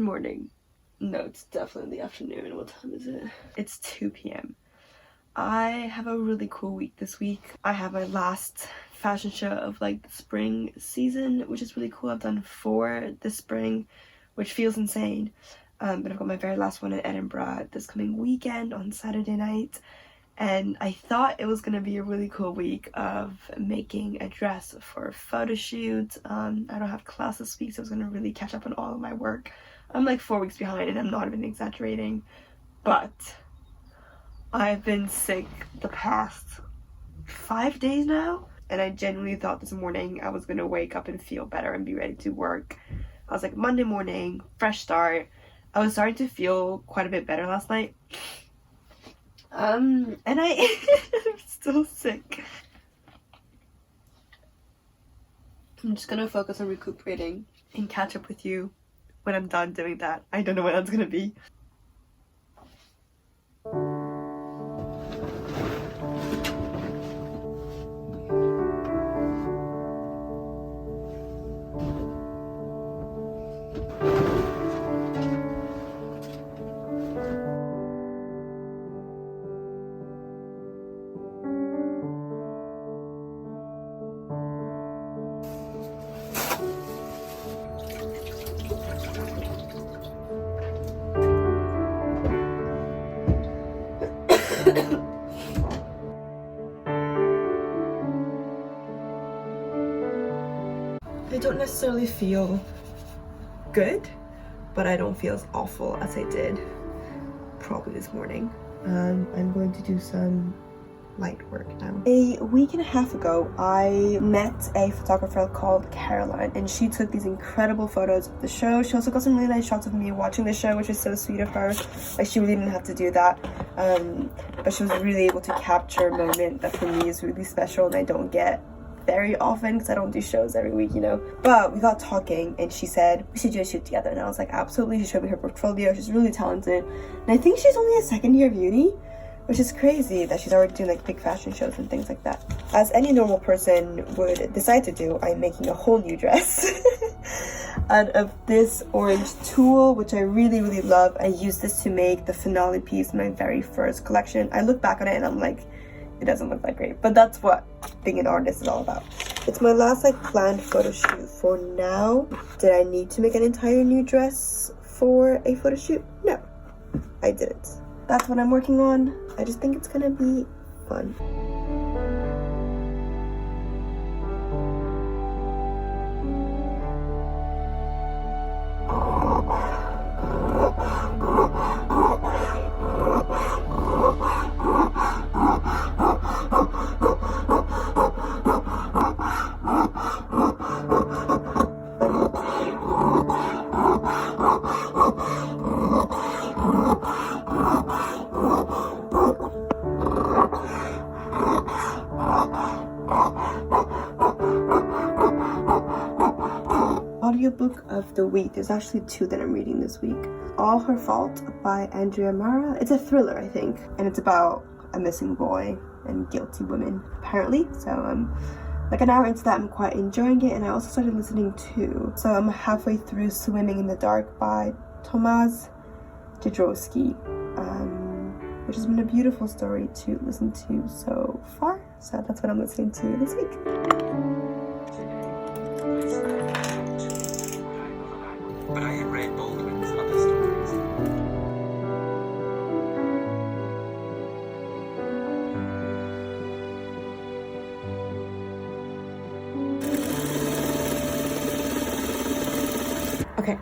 morning. No, it's definitely the afternoon. What time is it? It's 2 p.m. I have a really cool week this week. I have my last fashion show of like the spring season, which is really cool. I've done 4 this spring, which feels insane. But I've got my very last one in Edinburgh this coming weekend on Saturday night. And I thought it was going to be a really cool week of making a dress for a photo shoot. I don't have class this week, so I was going to really catch up on all of my work. I'm like 4 weeks behind, and I'm not even exaggerating. But I've been sick the past 5 days now, and I genuinely thought this morning I was going to wake up and feel better and be ready to work. I was like, Monday morning, fresh start. I was starting to feel quite a bit better last night. And I'm still sick. I'm just gonna focus on recuperating and catch up with you when I'm done doing that. I don't know when that's gonna be. I don't necessarily feel good, but I don't feel as awful as I did probably this morning. I'm going to do some light work now. A week and a half ago, I met a photographer called Caroline, and she took these incredible photos of the show. She also got some really nice shots of me watching the show, which was so sweet of her. Like, she really didn't have to do that, but she was really able to capture a moment that for me is really special and I don't get very often because I don't do shows every week, you know. But we got talking and she said we should do a shoot together, and I was like, absolutely. She showed me her portfolio. She's really talented, and I think she's only a second year of uni, which is crazy that she's already doing like big fashion shows and things like that. As any normal person would decide to do, I'm making a whole new dress out of this orange tulle, which I really, really love. I used this to make the finale piece in my very first collection. I look back on it and I'm like, it doesn't look that great, but that's what being an artist is all about. It's my last like planned photo shoot for now. Did I need to make an entire new dress for a photo shoot? No, I didn't. That's what I'm working on. I just think it's gonna be fun. Audiobook of the week. There's actually 2 that I'm reading this week. All Her Fault by Andrea Mara. It's a thriller, I think, and it's about a missing boy and guilty women, apparently. So I'm like an hour into that. I'm quite enjoying it, and I also started listening to. So I'm halfway through Swimming in the Dark by Tomasz Jadrowski, which has been a beautiful story to listen to so far. So that's what I'm listening to this week. But I have read Baldwin's other stories. Okay,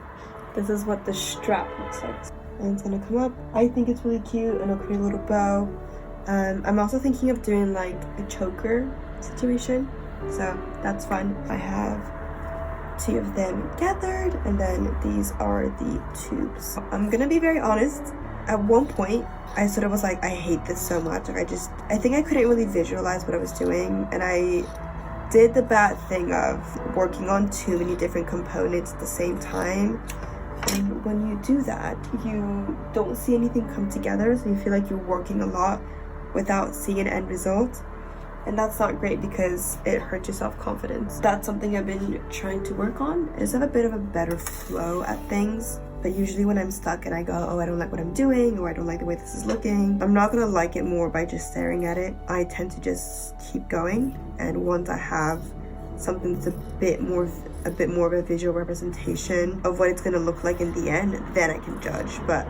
this is what the strap looks like. And it's gonna come up. I think it's really cute, and I'll create a little bow. I'm also thinking of doing like a choker situation, so that's fun. I have 2 of them gathered, and then these are the tubes. I'm gonna be very honest, at one point I sort of was like, I hate this so much. Like I think I couldn't really visualize what I was doing, and I did the bad thing of working on too many different components at the same time. And when you do that, you don't see anything come together, so you feel like you're working a lot without seeing an end result. And that's not great because it hurts your self-confidence. That's something I've been trying to work on, is have a bit of a better flow at things. But usually when I'm stuck and I go, oh, I don't like what I'm doing, or I don't like the way this is looking, I'm not gonna like it more by just staring at it. I tend to just keep going, and once I have something that's a bit more of a visual representation of what it's gonna look like in the end, then I can judge. But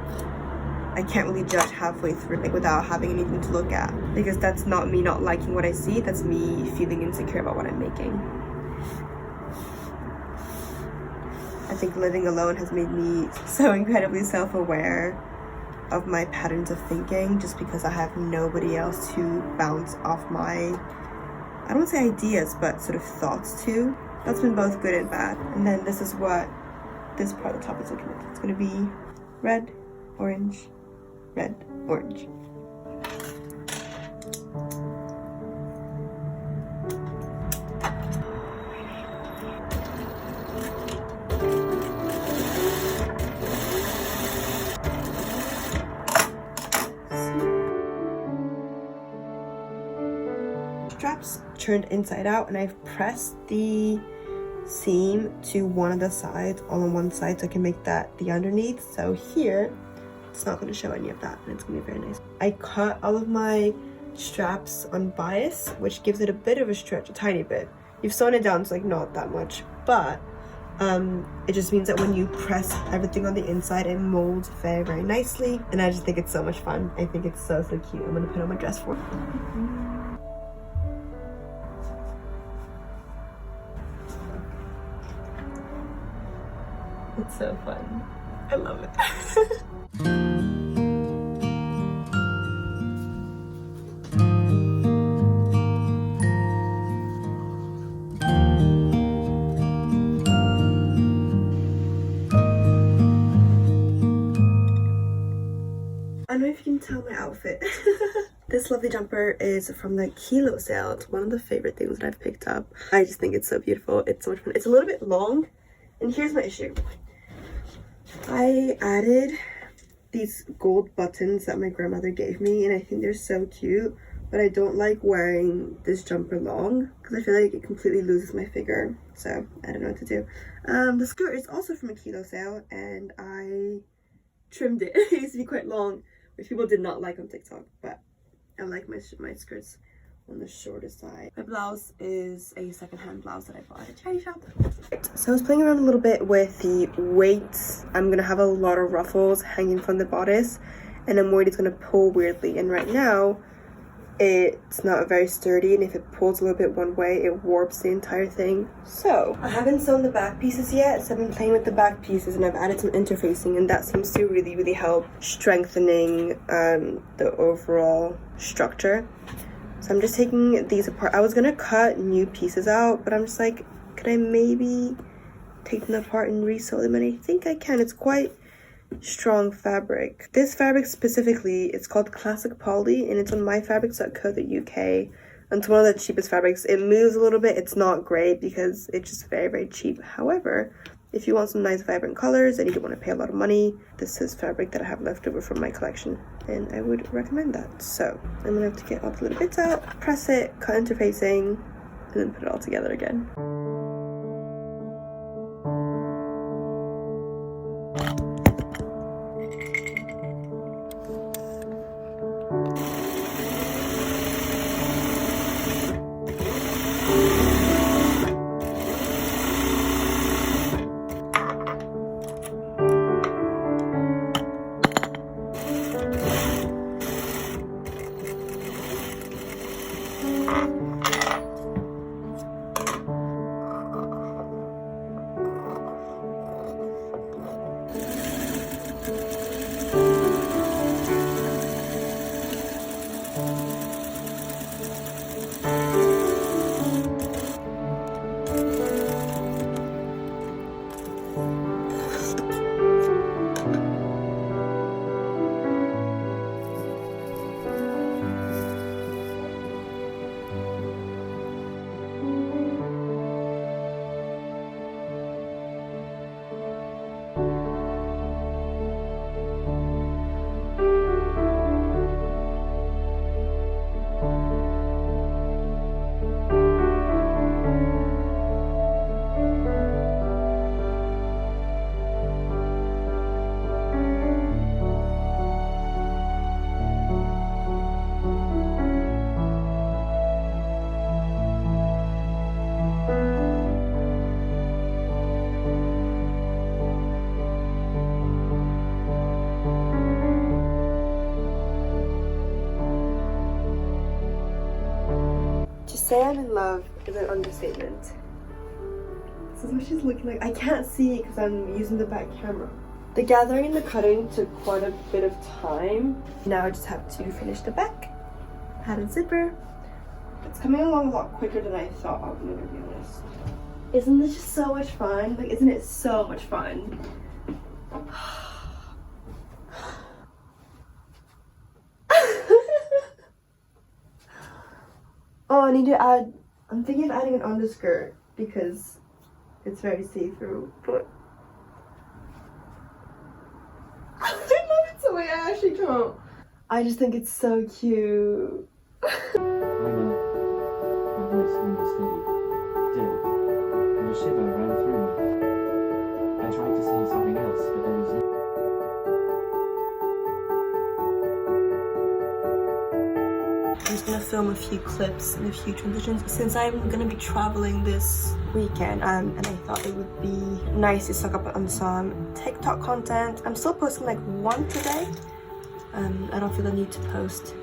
I can't really judge halfway through, like, without having anything to look at, because that's not me not liking what I see, that's me feeling insecure about what I'm making. I think living alone has made me so incredibly self-aware of my patterns of thinking, just because I have nobody else to bounce off my, I don't want to say ideas, but sort of thoughts to. That's been both good and bad. And then this is what this part of the top is looking like. It's going to be red, orange, red, orange. Straps turned inside out, and I've pressed the seam to one of the sides, all on one side, so I can make that the underneath. So here it's not going to show any of that, and it's going to be very nice. I cut all of my straps on bias, which gives it a bit of a stretch, a tiny bit. You've sewn it down, so like not that much, but it just means that when you press everything on the inside, it molds very, very nicely, and I just think it's so much fun. I think it's so cute. I'm going to put on my dress for it. It's so fun. I love it. I don't know if you can tell my outfit. This lovely jumper is from the Kilo sale. It's one of the favorite things that I've picked up. I just think it's so beautiful. It's so much fun. It's a little bit long, and here's my issue. I added these gold buttons that my grandmother gave me, and I think they're so cute, but I don't like wearing this jumper long because I feel like it completely loses my figure, so I don't know what to do. The skirt is also from a Kilo sale, and I trimmed it. It used to be quite long, which people did not like on TikTok, but I like my skirts on the shorter side. My blouse is a secondhand blouse that I bought at a charity shop. So I was playing around a little bit with the weights. I'm gonna have a lot of ruffles hanging from the bodice, and I'm worried it's gonna pull weirdly. And right now, it's not very sturdy, and if it pulls a little bit one way, it warps the entire thing. So I haven't sewn the back pieces yet, so I've been playing with the back pieces, and I've added some interfacing, and that seems to really, really help strengthening the overall structure. So I'm just taking these apart. I was gonna cut new pieces out, but I'm just like, could I maybe take them apart and resew them? And I think I can. It's quite strong fabric. This fabric specifically, it's called Classic Poly, and it's on myfabrics.co.uk, and it's one of the cheapest fabrics. It moves a little bit. It's not great because it's just very, very cheap. However, if you want some nice vibrant colors and you don't want to pay a lot of money, this is fabric that I have left over from my collection, and I would recommend that. So I'm gonna have to get all the little bits out, press it, cut interfacing, and then put it all together again. say I'm in love is an understatement. This is what she's looking like. I can't see it because I'm using the back camera. The gathering and the cutting took quite a bit of time. Now I just have to finish the back. Add a zipper. It's coming along a lot quicker than I thought, I'm gonna be honest. Isn't this just so much fun? Like, isn't it so much fun? Oh, I need to add, I'm thinking of adding an underskirt because it's very see-through, but I love it so much, I actually can't. I just think it's so cute. I know. My voice understood. Still, and a shiver ran through me. I tried to say something else, but there was no. I'm just gonna film a few clips and a few transitions since I'm gonna be traveling this weekend, and I thought it would be nice to suck up on some TikTok content. I'm still posting like once a day. I don't feel the need to post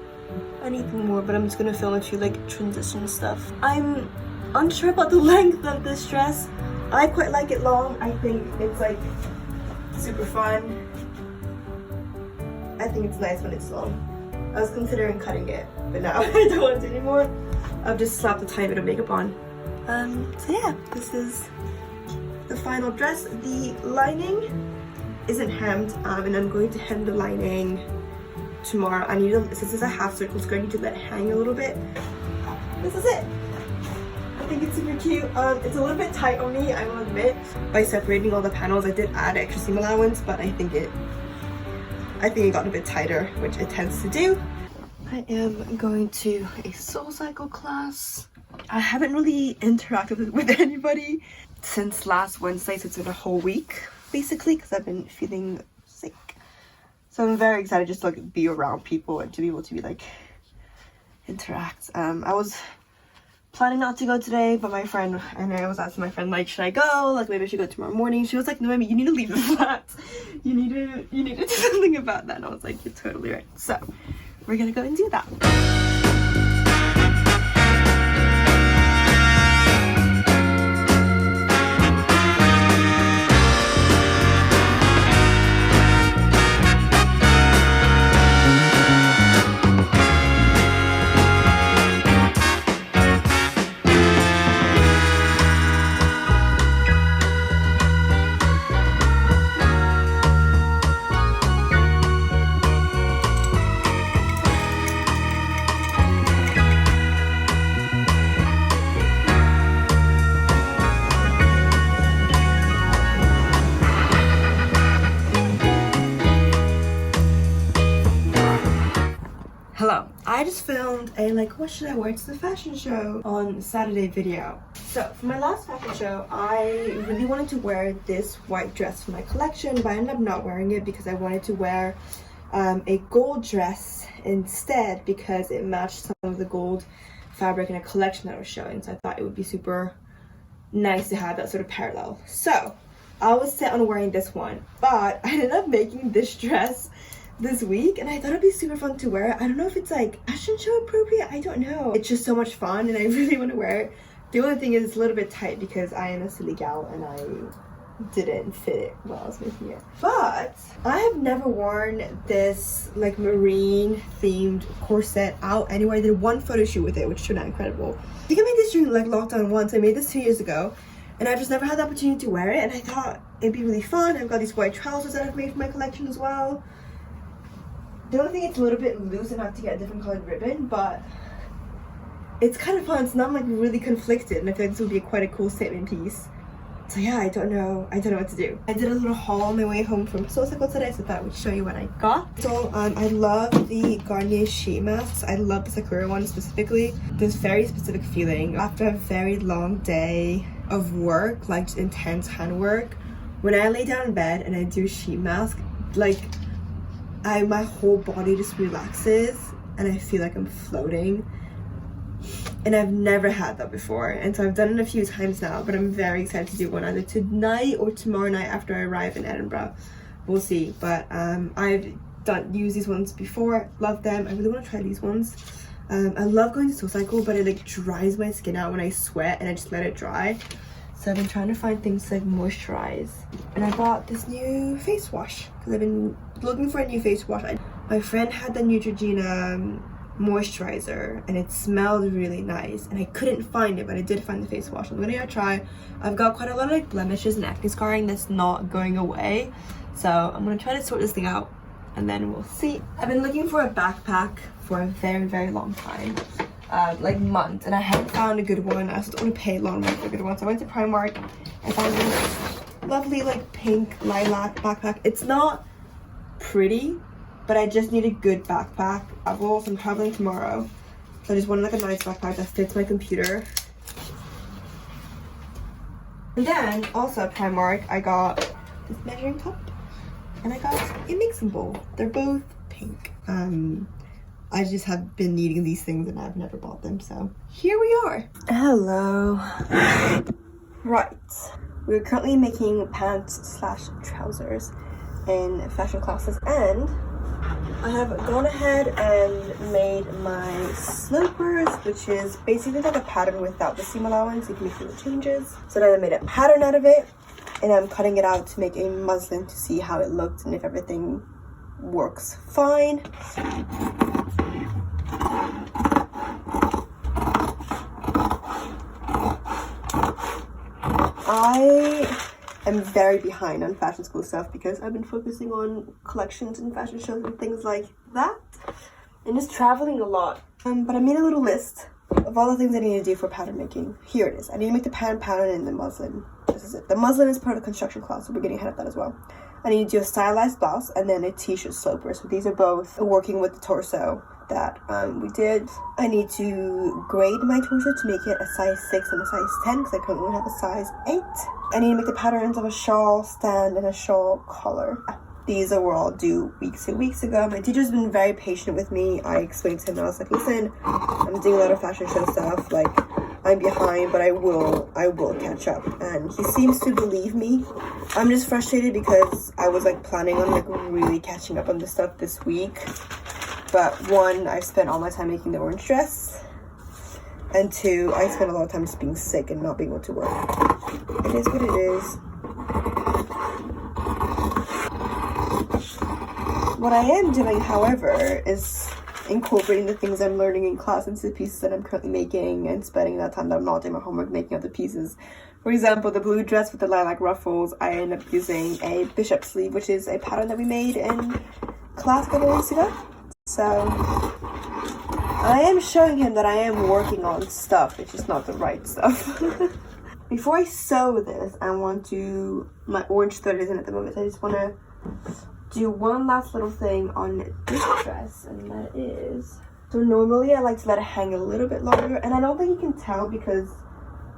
anything more, but I'm just gonna film a few like transition stuff. I'm unsure about the length of this dress. I quite like it long. I think it's like super fun. I think it's nice when it's long. I was considering cutting it, but now I don't want it anymore. I've just slapped a tiny bit of makeup on. So yeah, this is the final dress. The lining isn't hemmed, and I'm going to hem the lining tomorrow. I need to, since it's a half circle skirt, I need to let it hang a little bit. This is it. I think it's super cute. It's a little bit tight on me, I will admit. By separating all the panels, I did add extra seam allowance, but I think it got a bit tighter, which it tends to do. I am going to a Soul Cycle class. I haven't really interacted with anybody since last Wednesday, so it's been a whole week, basically, because I've been feeling sick. So I'm very excited just to like be around people and to be able to be like interact. I was planning not to go today, but my friend, and I was asking my friend like, should I go? Like maybe I should go tomorrow morning. She was like, no, Amy, you need to leave the flat. You need to do something about that. And I was like, you're totally right. So we're gonna go and do that. Hello, I just filmed a like what should I wear to the fashion show on Saturday video. So for my last fashion show, I really wanted to wear this white dress from my collection, but I ended up not wearing it because I wanted to wear a gold dress instead because it matched some of the gold fabric in a collection that I was showing. So I thought it would be super nice to have that sort of parallel. So I was set on wearing this one, but I ended up making this dress this week and I thought it'd be super fun to wear. I don't know if it's like fashion show appropriate, I don't know. It's just so much fun and I really want to wear it. The only thing is it's a little bit tight because I am a silly gal and I didn't fit it while I was making it. But I have never worn this like marine themed corset out anywhere. I did one photo shoot with it, which turned out incredible. I think I made this during like lockdown once. I made this 2 years ago and I've just never had the opportunity to wear it, and I thought it'd be really fun. I've got these white trousers that I've made for my collection as well. The only thing, it's a little bit loose and I have to get a different colored ribbon, but it's kind of fun. So now I'm like really conflicted and I feel like this would be quite a cool statement piece. So yeah, I don't know what to do. I did a little haul on my way home from Soul Cycle today, so I thought I would show you what I got. So I love the Garnier sheet masks. I love the Sakura one specifically. This very specific feeling after a very long day of work, like intense hand work. When I lay down in bed and I do sheet mask, like my whole body just relaxes and I feel like I'm floating. And I've never had that before, and so I've done it a few times now, but I'm very excited to do one either tonight or tomorrow night after I arrive in Edinburgh. We'll see, but I've used these ones before, love them. I really want to try these ones. I love going to SoulCycle, but it like dries my skin out when I sweat and I just let it dry. So I've been trying to find things to like moisturize. And I bought this new face wash because I've been looking for a new face wash. My friend had the Neutrogena moisturizer and it smelled really nice and I couldn't find it, but I did find the face wash. I'm gonna try. I've got quite a lot of like blemishes and acne scarring that's not going away, so I'm gonna try to sort this thing out and then we'll see. I've been looking for a backpack for a very long time, like months, and I haven't found a good one. I also don't want to pay a lot of money for a good one, so I went to Primark and found this lovely like pink lilac backpack. It's not pretty, but I just need a good backpack. I'm traveling tomorrow, so I just wanted like a nice backpack that fits my computer. And then also at Primark, I got this measuring cup and I got a mixing bowl. They're both pink. I just have been needing these things and I've never bought them, so here we are. Hello. Right, we're currently making pants / trousers in fashion classes, and I have gone ahead and made my slopers, which is basically like a pattern without the seam allowance. You can make little changes. So then I made a pattern out of it, and I'm cutting it out to make a muslin to see how it looked and if everything works fine. I am very behind on fashion school stuff because I've been focusing on collections and fashion shows and things like that, and just traveling a lot. But I made a little list of all the things I need to do for pattern making. Here it is. I need to make the pattern in the muslin. This is it. The muslin is part of the construction class, so we're getting ahead of that as well. I need to do a stylized blouse and then a t-shirt sloper. So these are both working with the torso that we did. I need to grade my torso to make it a size 6 and a size 10 because I currently have a size 8. I need to make the patterns of a shawl stand and a shawl collar. These were all due weeks and weeks ago. My teacher's been very patient with me. I explained to him, I was like, listen, I'm doing a lot of fashion show stuff. Like, I'm behind, but I will catch up. And he seems to believe me. I'm just frustrated because I was like planning on like really catching up on this stuff this week. But one, I've spent all my time making the orange dress. And two, I spent a lot of time just being sick and not being able to work. It is what it is. What I am doing, however, is incorporating the things I'm learning in class into the pieces that I'm currently making and spending that time that I'm not doing my homework making other pieces. For example, the blue dress with the lilac ruffles, I ended up using a bishop sleeve, which is a pattern that we made in class a couple weeks ago. So I am showing him that I am working on stuff, it's just not the right stuff. Before I sew this, I want to, my orange thread isn't at the moment, so I just want to do one last little thing on this dress, and that is, so normally I like to let it hang a little bit longer, and I don't think you can tell because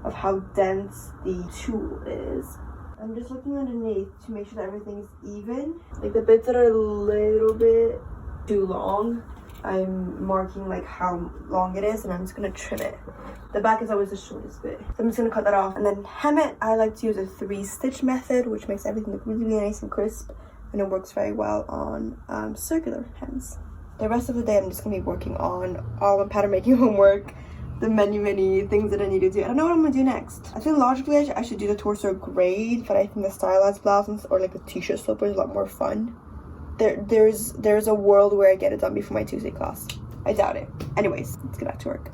of how dense the tulle is. I'm just looking underneath to make sure that everything's even. Like the bits that are a little bit too long, I'm marking like how long it is, and I'm just gonna trim it. The back is always the shortest bit, so I'm just gonna cut that off and then hem it. I like to use a 3-stitch method, which makes everything look really nice and crisp, and it works very well on circular hems. The rest of the day I'm just gonna be working on all my pattern making homework, the many things that I need to do. I don't know what I'm gonna do next. I think logically I should do the torso grade, but I think the stylized blouse or like the t-shirt sloper is a lot more fun. There's a world where I get it done before my Tuesday class. I doubt it. Anyways, let's get back to work.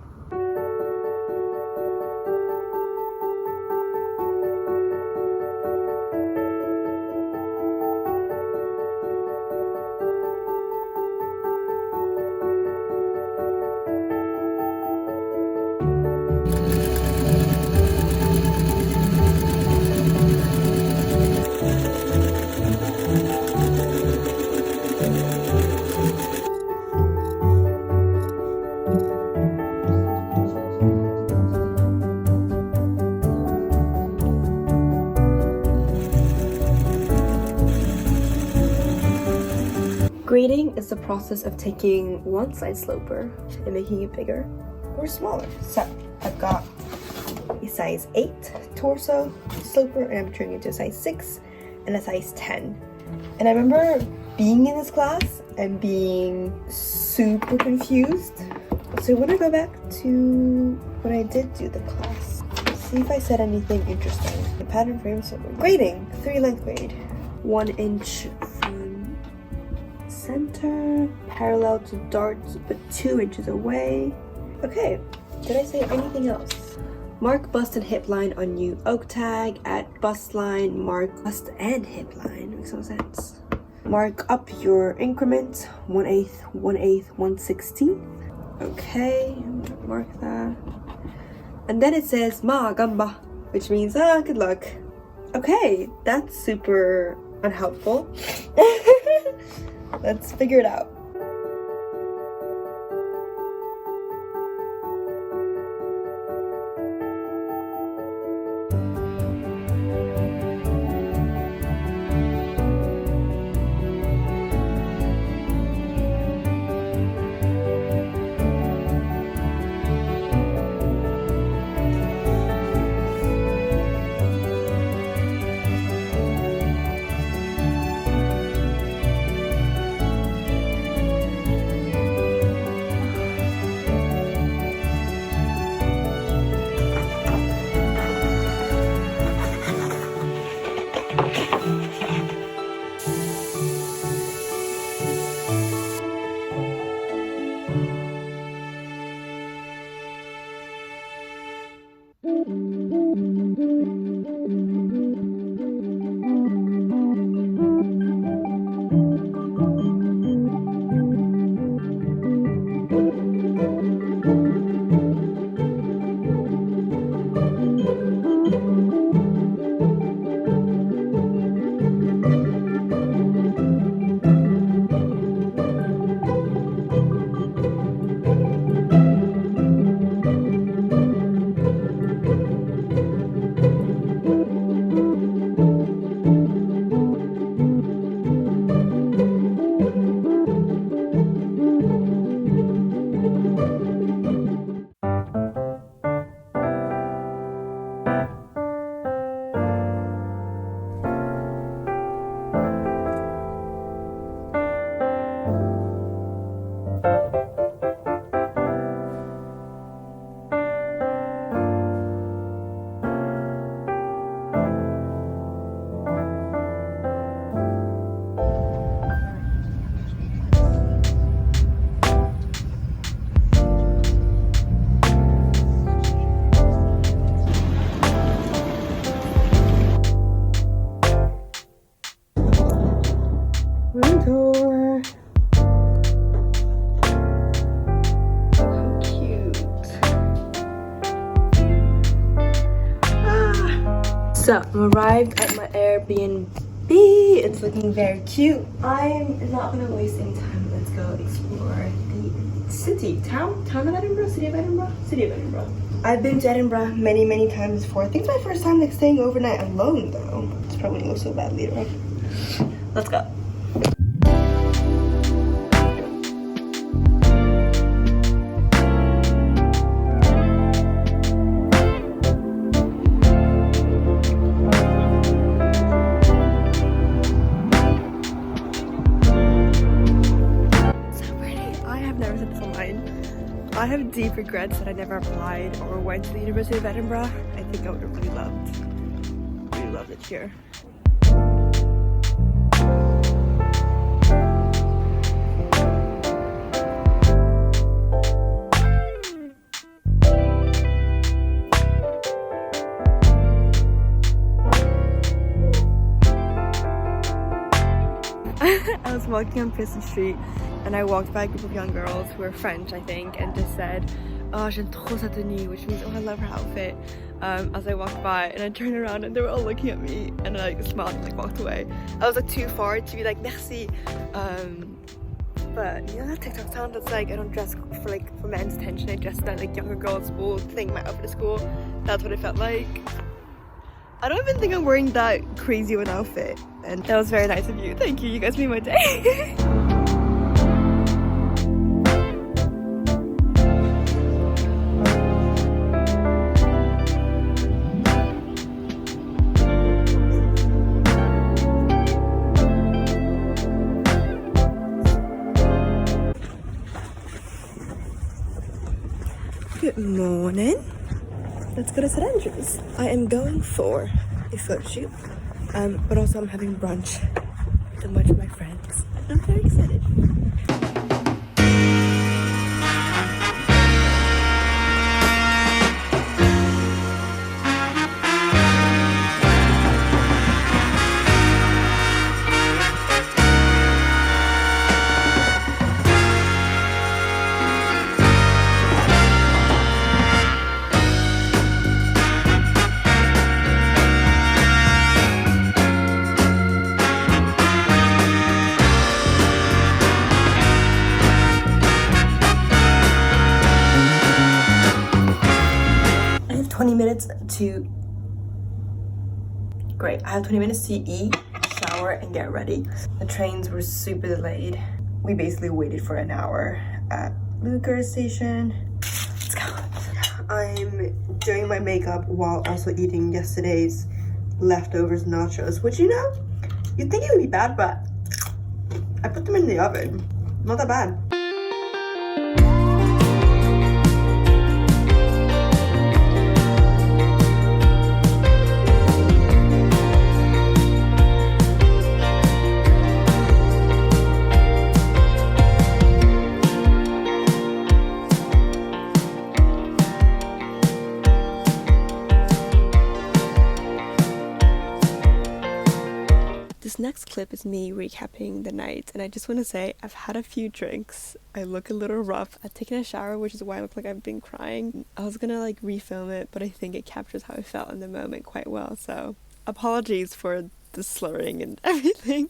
Grading is the process of taking one side sloper and making it bigger or smaller. So I've got a size 8 torso sloper, and I'm turning it to a size 6 and a size 10. And I remember being in this class and being super confused So when I go back to when I did do the class, see if I said anything interesting. The pattern frames are grading, 3 length grade. 1 inch from center, parallel to darts, but 2 inches away. Okay, did I say anything else? Mark bust and hip line on new oak tag. At bust line, mark bust and hip line. Makes no sense. Mark up your increment, 1/8, 1/8, 1/16. Okay, mark that. And then it says ma gamba, which means good luck. Okay, that's super unhelpful. Let's figure it out. Door. How cute. So I'm arrived at my Airbnb. It's looking very cute. I'm not gonna waste any time. Let's go explore the city. Town of Edinburgh? City of Edinburgh? City of Edinburgh. I've been to Edinburgh many times before. I think it's my first time like staying overnight alone though. It's probably gonna go so bad later on. Let's go. I have deep regrets that I never applied or went to the University of Edinburgh. I think I would have really loved it here. I was walking on Prison Street and I walked by a group of young girls who were French, I think, and just said, "Oh, j'aime trop sa tenue," which means, "Oh, I love her outfit." As I walked by, and I turned around and they were all looking at me, and I like smiled and like walked away. I was like too far to be like merci, but you know that TikTok sound that's like I don't dress for men's attention. I dress that like younger girls will think my outfit is school. That's what it felt like. I don't even think I'm wearing that crazy of an outfit, and that was very nice of you. Thank you. You guys made my day. Good morning. Let's go to St. Andrews. I am going for a photo shoot, but also I'm having brunch with a bunch of my friends. I'm very excited. I have 20 minutes to eat, shower, and get ready. The trains were super delayed. We basically waited for an hour at Lucre Station. Let's go. I'm doing my makeup while also eating yesterday's leftovers nachos, which, you know, you'd think it would be bad, but I put them in the oven. Not that bad. This next clip is me recapping the night, and I just want to say I've had a few drinks. I look a little rough. I've taken a shower, which is why I look like I've been crying. I was gonna like refilm it, but I think it captures how I felt in the moment quite well, so apologies for the slurring and everything.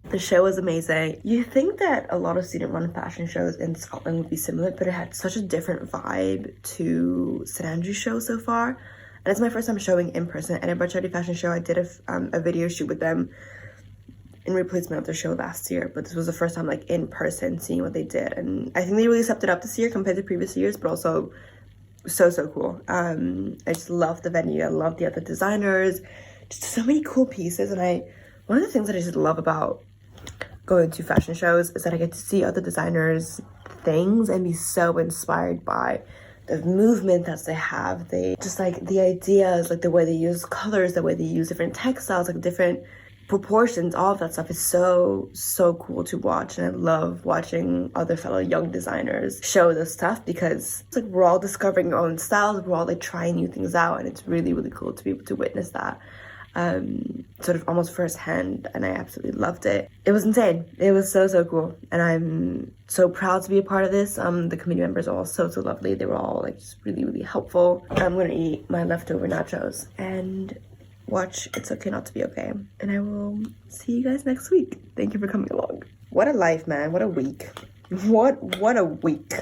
The show was amazing. You think that a lot of student-run fashion shows in Scotland would be similar, but it had such a different vibe to St. Andrew's show so far. And it's my first time showing in person at Edinburgh Charity Fashion Show. I did a video shoot with them in replacement of their show last year, but this was the first time like in person seeing what they did. And I think they really stepped it up this year compared to previous years, but also so cool. I just love the venue. I love the other designers, just so many cool pieces. And one of the things that I just love about going to fashion shows is that I get to see other designers' things and be so inspired by the movement that they have. They just like the ideas, like the way they use colors, the way they use different textiles, like different proportions, all of that stuff is so cool to watch. And I love watching other fellow young designers show this stuff, because it's like we're all discovering our own styles, we're all like trying new things out, and it's really cool to be able to witness that sort of almost firsthand, and I absolutely loved it. It was insane. It was so cool, and I'm so proud to be a part of this. The committee members are all so lovely. They were all like just really helpful. I'm gonna eat my leftover nachos and watch It's Okay Not to Be Okay, and I will see you guys next week. Thank you for coming along. What a life, man. What a week. What a week.